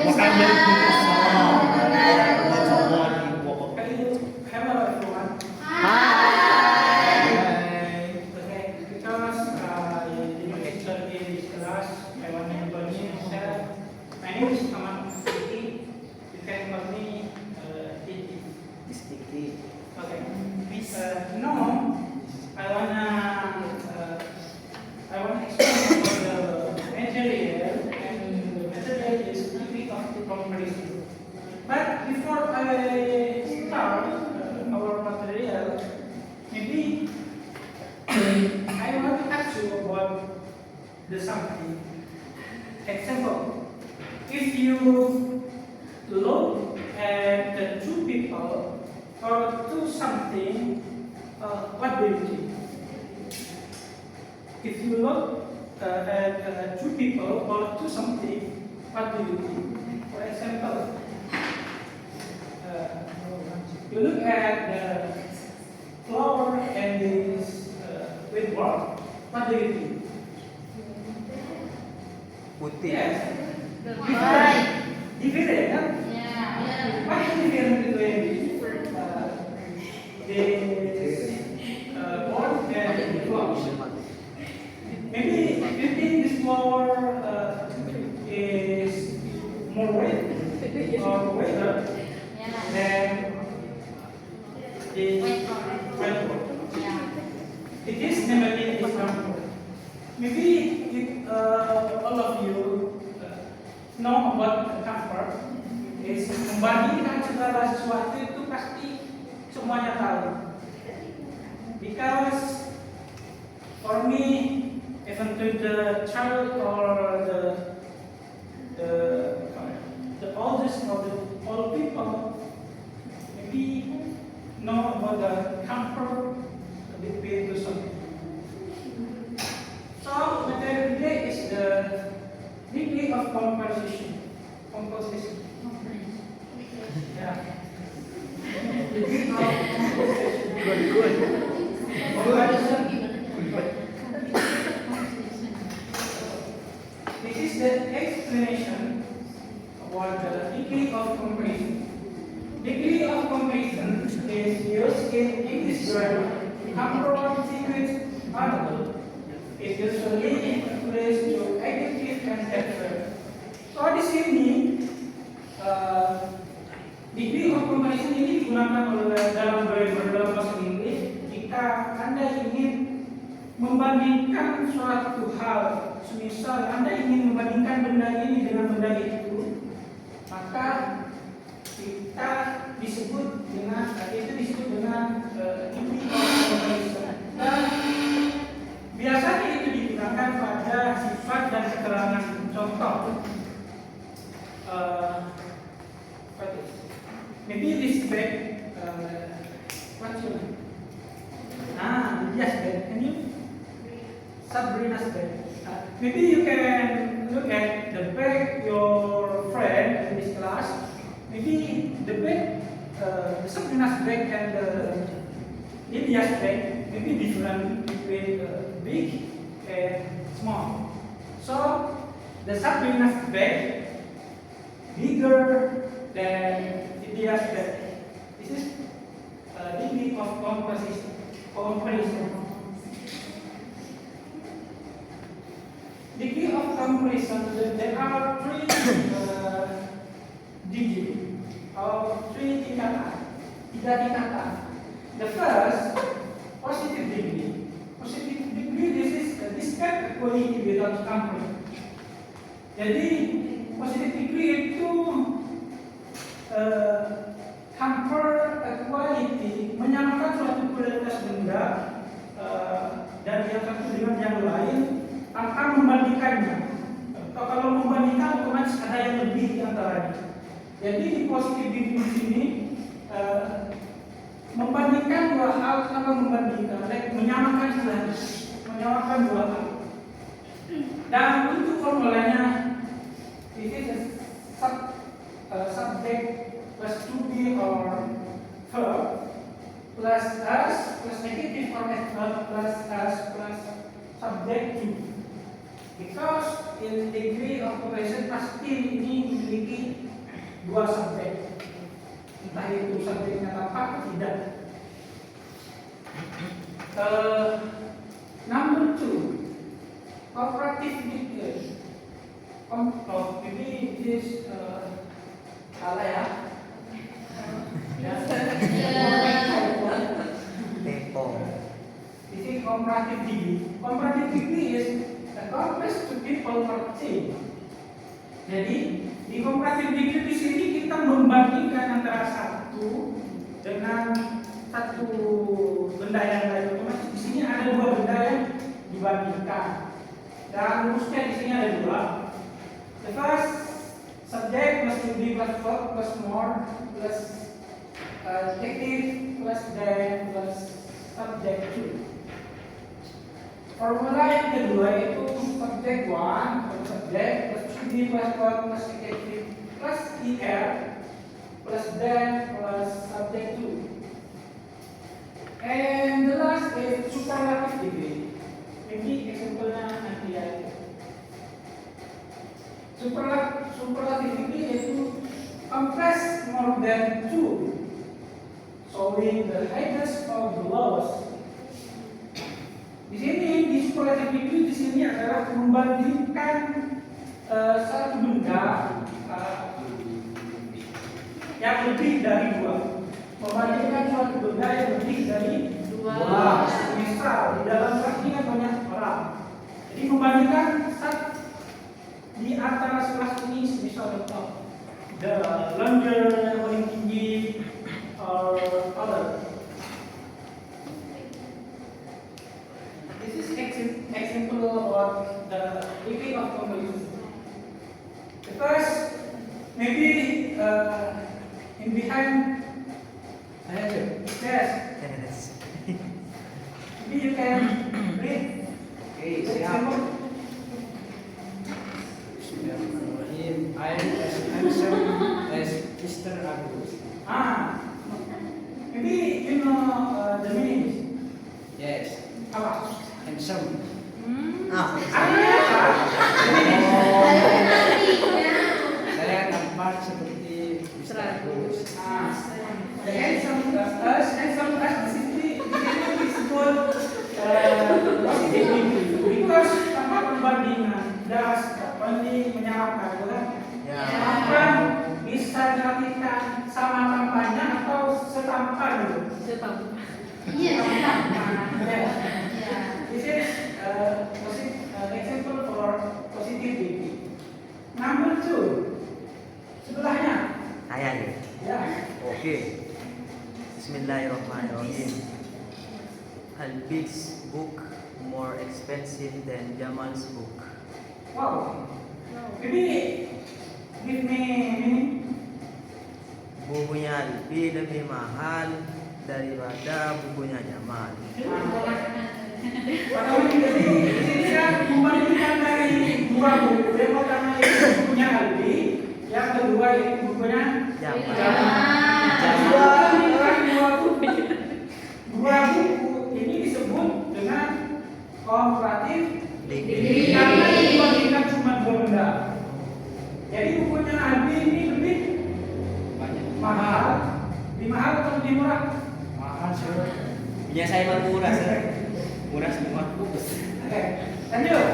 Hello everyone. Okay, because the lecture in this class, I want to introduce myself. My name is Ahmad Diki. You can call me Diki. Okay. Now I wanna explain about the material, and the material is topic of comparison. But before I start our material, maybe I want to ask you about the something. Example, if you look at the two people or two something, what do you think? If you look at two people or two something, what do you think? For example, you look at the flower and this with work. What do you think? Putih. Yes. Right. Different, kan? Yeah. What is the difference between the board and the flower? Maybe you think this flower is more weight or weighter Yeah. than the Weight. whiteboard. Yeah. It is namely example. Maybe if all of you know about comfort, is membandingkan segala sesuatu itu pasti semuanya tahu. Because for me, even to the child or the oldest of the old people, maybe know about the comfort between two something. So material today is the degree of composition. Yeah. Degree of composition. Composition. This is the explanation about the degree of comparison. Degree of comparison is used in English grammar. Comparable sequence article is usually increased to adjective and adverb. So di sini degree of comparison ini digunakan oleh dalam bahasa Inggris jika Anda ingin membandingkan suatu hal. Semisal Anda ingin membandingkan benda ini dengan benda itu, maka kita disebut dengan degree of comparison. Dan biasanya itu digunakan pada sifat dan keterangan. Contoh, maybe this bag, what's your name? Yes, bag. Can you? Sabrina's bag. Maybe you can look at the bag your friend in this class. Maybe the bag, the Sabrina's bag and the Lydia's bag may be different between big and small. So the Sabrina's bag bigger than Lydia's bag. This is degree of comparison. Degree of comparison, there are three degree or three tingkatan. Tiga tingkatan. The first, positive degree. Positive degree, this is describe equality without comparing. Jadi positive degree itu compare equality, menyamakan suatu kualitas benda dari yang satu dengan yang lain tanpa membandingkannya. Atau kalau membandingkan otomatis ada yang lebih di antaranya. Jadi di positif degree di sini membandingkan dua hal tanpa membandingkan, menyamakan istilahnya, menyamakan dua hal. Dan untuk formulanya, this is a subject plus to be or verb plus as plus negative or adverb plus as plus subject to. Because in degree of comparison pasti ini memiliki dua subjek, entah itu subjeknya tampak atau tidak. Number 2, cooperative behavior. Maybe this salah ya. This is comparative degree. Comparative degree is the complex to people for change. Jadi di comparative degree di sini kita membandingkan antara satu dengan satu benda yang lain. Otomatis di sini ada dua benda yang dibandingkan. Dan rumusnya di sini ada dua. The first subject plus to be plus verb plus more plus adjective plus than plus subject 2. Formula yang kedua itu subject 1 plus subject plus to be plus verb plus adjective plus er plus than plus subject 2. And the last is superlative degree. Maybe example-nya nanti ya. Superlative degree yaitu compress more than 2, showing the highest or the lowest. Di sini di superlative degree di sini adalah membandingkan satu benda yang lebih dari dua. Membandingkan suatu benda yang lebih dari dua. Misal di dalam kelas ini kan banyak orang. Jadi membandingkan di antara kelas ini misal contoh the longer yang paling tinggi or other. This is example about the degree of comparison. The first, maybe in behind, yes. Maybe you can read. Okay, The example. I am as handsome as Mr. Agus. Maybe you know the meaning. Yes, Apa? handsome. Saya tampak seperti Mr. Agus. The handsome as di sini disebut positive degree because tanpa perbandingan das banding menyamakan, bukan? Tampan bisa diartikan sama tampaknya atau setampan gitu. Iya. This is example for positive degree. Number 2, sebelahnya. Saya nih. Ya. Oke. Bismillahirrahmanirrahim. Albig's book more expensive than Jamal's book. Wow. Jadi give me meaning. Bukunya Albi lebih mahal daripada bukunya Jamal. Padahal jadi di sini kan membandingkan dari dua buku. Yang pertama itu bukunya Albi, yang kedua itu bukunya Dua buku ini disebut dengan komparatif degree karena dibandingkan cuma dua benda. Jadi bukunya Albi ini lebih mahal, lebih mahal atau lebih murah? Mahal sir. Punya saya mah murah, sir. Murah semua. Oke, lanjut.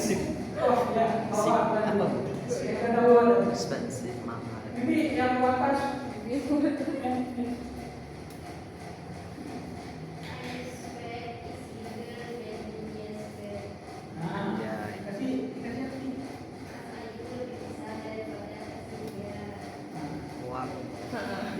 Sip. Oh ya, Sip apa? Expensive. Expensive mahal. Ini yang atas.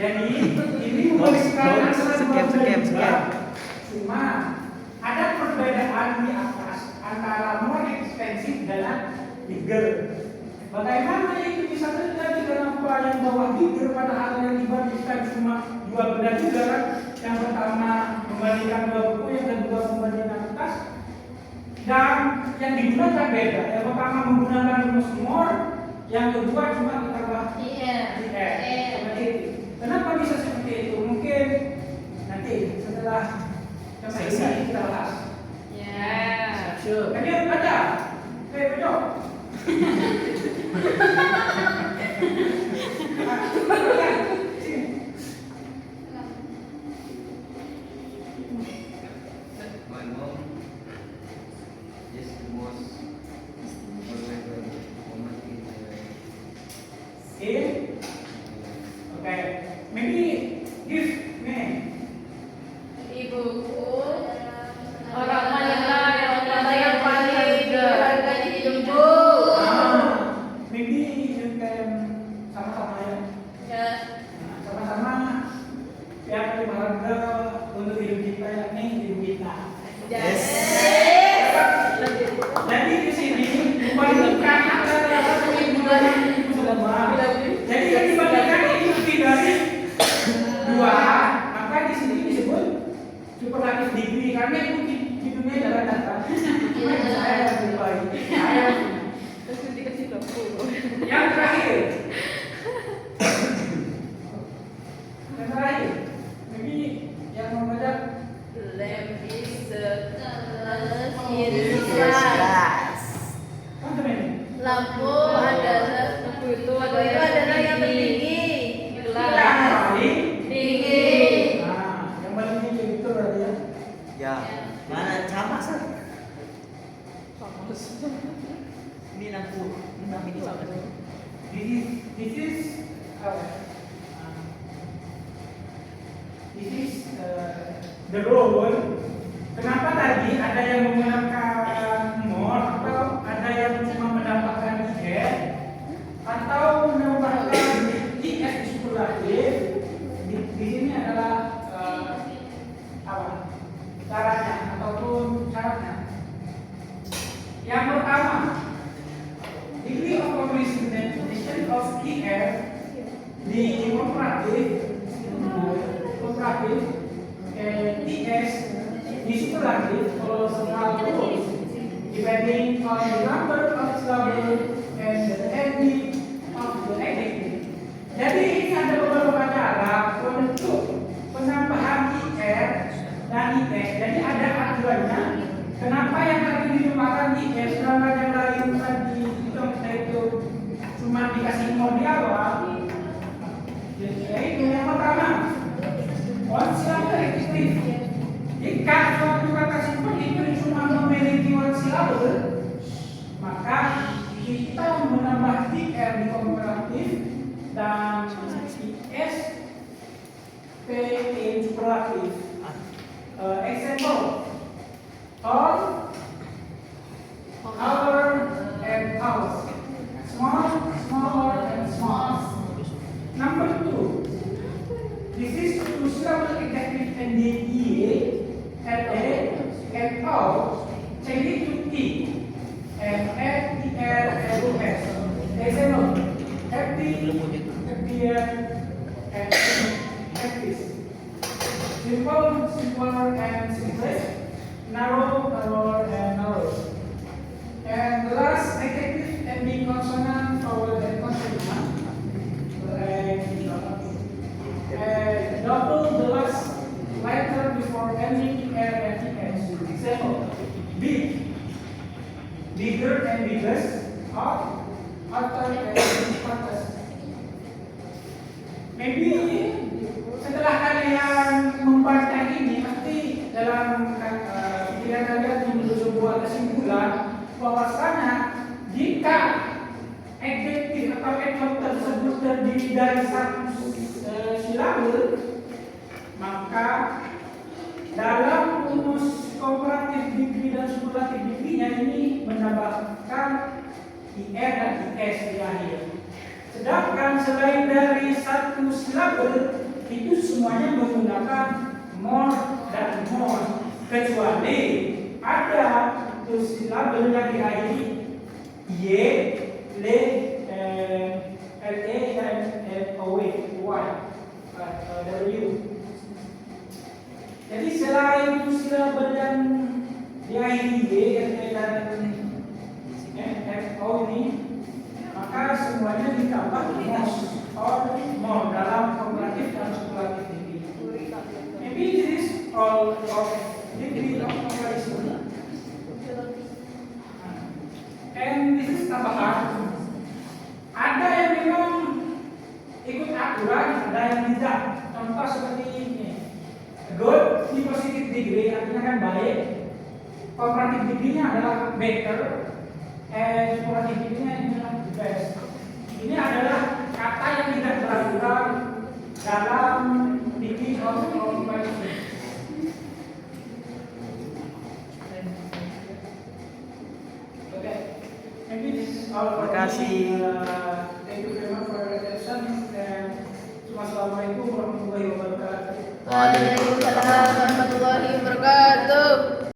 Jadi ini memberikan Sekian. Cuma ada perbedaan di atas antara more expensive dan bigger. Bagaimana itu bisa terjadi? Kenapa yang bawah bigger padahal yang dibandingkan cuma dua benda juga kan? Yang pertama membandingkan dua buku, yang kedua membandingkan atas, dan yang digunakan beda. Yang pertama menggunakan rumus more, yang kedua cuma ditambah seperti itu. Kenapa bisa seperti itu? Mungkin nanti setelah ini kita bahas. Kan dia baca. Baca. My mom is the most valuable woman in my life. Okay. Maybe give name. Ibuku orang mana yang paling berharga di hidupku. Maybe you can sama-sama ya. Ya. Nah, sama-sama yang paling berharga untuk hidup kita yakni ibu kita. Yes. Jadi di sini dibandingkan antara ibu dan ibu semua. Jadi dibandingkan ibu dari dua, maka di sini disebut superlatif degree karena ibu hidupnya jalan data. Saya yang lebih baik. Saya yang terakhir. Yang terakhir. Maybe yang membaca Lamp is the Yes. Yes. apa ini? Lampu itu adalah yang tertinggi. Yang paling Tinggi. Nah, yang paling tinggi itu berarti ya. Ya. Mana sama sah? Ini 60. Ini sama. This is uh, this is the role. Kenapa tadi ada yang menggunakan more atau ada yang cuma mendapatkan IS atau menambahkan IS di superlatif? Di sini adalah apa? Caranya ataupun syaratnya. Yang pertama, degree of completion of IS di komparatif IS di superlatif follows several rules depending on the number of syllable and the ending of the adjective. Jadi ini ada beberapa cara untuk penambahan IS dan IS. Jadi ada aturannya. Kenapa yang tadi dinamakan IS, sedangkan yang lain tadi itu cuma dikasih mau di awal? Yaitu yang pertama, one syllable adjective. Jika suatu kata sifat itu cuma memiliki one syllable, maka kita menambah IR di komparatif dan IS P in superlatif. Example, all, our, and ours. Small, smaller, and small. Number two, this is two syllable adjective ending IE, LA, and O, change it to E, and F, ER, and OS. Example, happy, happier, and happy. Simple, simpler, and simplest. Narrow, narrower, and narrow. And the last adjective ending consonant, vowel, and consonant. Double the last letter before ending R and ES. Example: big, bigger and biggest, hot, hotter and hottest. Maybe setelah kalian membaca ini, pasti dalam pikiran kalian timbul sebuah kesimpulan bahwasanya jika adjektif atau adverb tersebut terdiri dari satu silabel, maka dalam rumus komparatif degree dan superlatif degree-nya ini menambahkan IR dan IS di akhir. Sedangkan selain dari satu silabel itu semuanya menggunakan more dan more, kecuali ada silabel yang diakhiri Y, L, LA dan OW, W. Jadi selain silabel yang diakhiri Y, LA dan O ini, maka semuanya ditambah most or more dalam komparatif dan superlatif ini. Maybe this is all of degree of comparison. And this is tambahan. Ada yang memang ikut aturan, ada yang tidak. Contoh seperti ini. Good di positive degree artinya kan baik. Comparative degree-nya adalah better. Comparative degree-nya adalah the best. Ini adalah kata yang tidak beraturan dalam degree of comparison. Okay, maybe this is all for Makasih. me. Thank you very much for your attention. And Assalamualaikum warahmatullahi wabarakatuh. Waalaikumsalam.